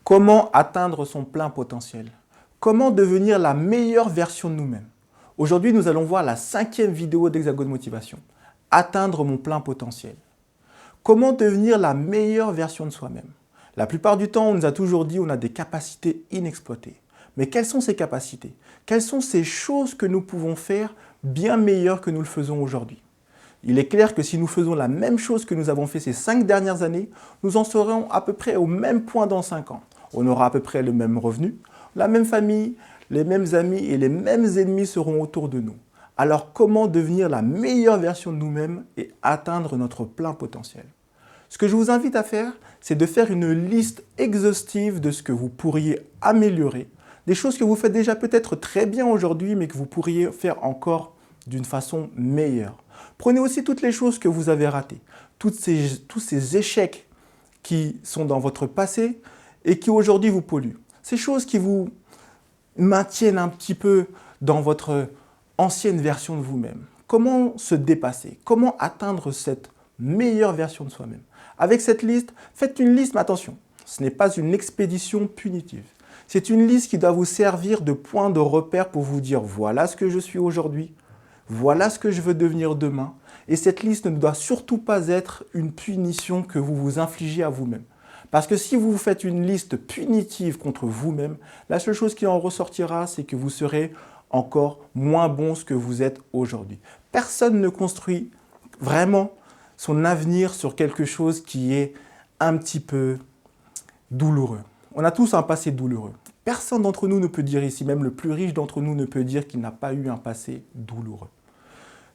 Comment atteindre son plein potentiel? Comment devenir la meilleure version de nous-mêmes? Aujourd'hui, nous allons voir la 5e vidéo d'Hexagone Motivation. Atteindre mon plein potentiel. Comment devenir la meilleure version de soi-même? La plupart du temps, on nous a toujours dit qu'on a des capacités inexploitées. Mais quelles sont ces capacités? Quelles sont ces choses que nous pouvons faire bien meilleures que nous le faisons aujourd'hui? Il est clair que si nous faisons la même chose que nous avons fait ces 5 dernières années, nous en serons à peu près au même point dans 5 ans. On aura à peu près le même revenu, la même famille, les mêmes amis et les mêmes ennemis seront autour de nous. Alors comment devenir la meilleure version de nous-mêmes et atteindre notre plein potentiel? Ce que je vous invite à faire, c'est de faire une liste exhaustive de ce que vous pourriez améliorer, des choses que vous faites déjà peut-être très bien aujourd'hui, mais que vous pourriez faire encore d'une façon meilleure. Prenez aussi toutes les choses que vous avez ratées, tous ces échecs qui sont dans votre passé et qui aujourd'hui vous polluent. Ces choses qui vous maintiennent un petit peu dans votre ancienne version de vous-même. Comment se dépasser? Comment atteindre cette meilleure version de soi-même? Avec cette liste, faites une liste, mais attention, ce n'est pas une expédition punitive. C'est une liste qui doit vous servir de point de repère pour vous dire voilà ce que je suis aujourd'hui, voilà ce que je veux devenir demain. Et cette liste ne doit surtout pas être une punition que vous vous infligez à vous-même. Parce que si vous faites une liste punitive contre vous-même, la seule chose qui en ressortira, c'est que vous serez encore moins bon ce que vous êtes aujourd'hui. Personne ne construit vraiment son avenir sur quelque chose qui est un petit peu douloureux. On a tous un passé douloureux. Personne d'entre nous ne peut dire ici, même le plus riche d'entre nous ne peut dire qu'il n'a pas eu un passé douloureux.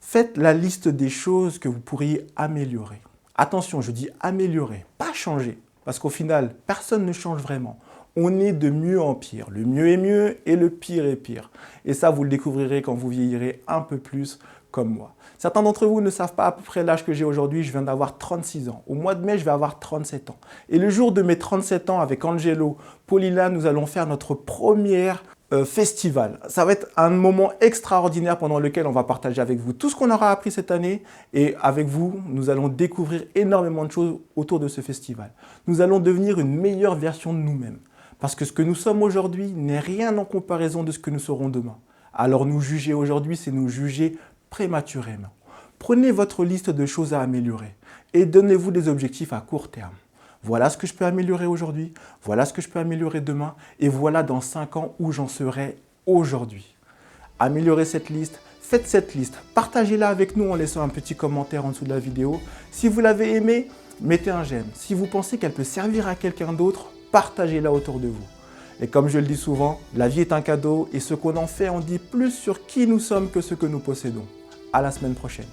Faites la liste des choses que vous pourriez améliorer. Attention, je dis améliorer, pas changer. Parce qu'au final, personne ne change vraiment. On est de mieux en pire. Le mieux est mieux et le pire est pire. Et ça, vous le découvrirez quand vous vieillirez un peu plus comme moi. Certains d'entre vous ne savent pas à peu près l'âge que j'ai aujourd'hui. Je viens d'avoir 36 ans. Au mois de mai, je vais avoir 37 ans. Et le jour de mes 37 ans, avec Angelo, Paulina, nous allons faire notre première festival. Ça va être un moment extraordinaire pendant lequel on va partager avec vous tout ce qu'on aura appris cette année et avec vous, nous allons découvrir énormément de choses autour de ce festival. Nous allons devenir une meilleure version de nous-mêmes parce que ce que nous sommes aujourd'hui n'est rien en comparaison de ce que nous serons demain. Alors nous juger aujourd'hui, c'est nous juger prématurément. Prenez votre liste de choses à améliorer et donnez-vous des objectifs à court terme. Voilà ce que je peux améliorer aujourd'hui, voilà ce que je peux améliorer demain, et voilà dans 5 ans où j'en serai aujourd'hui. Améliorez cette liste, faites cette liste, partagez-la avec nous en laissant un petit commentaire en dessous de la vidéo. Si vous l'avez aimée, mettez un j'aime. Si vous pensez qu'elle peut servir à quelqu'un d'autre, partagez-la autour de vous. Et comme je le dis souvent, la vie est un cadeau et ce qu'on en fait en dit plus sur qui nous sommes que ce que nous possédons. À la semaine prochaine.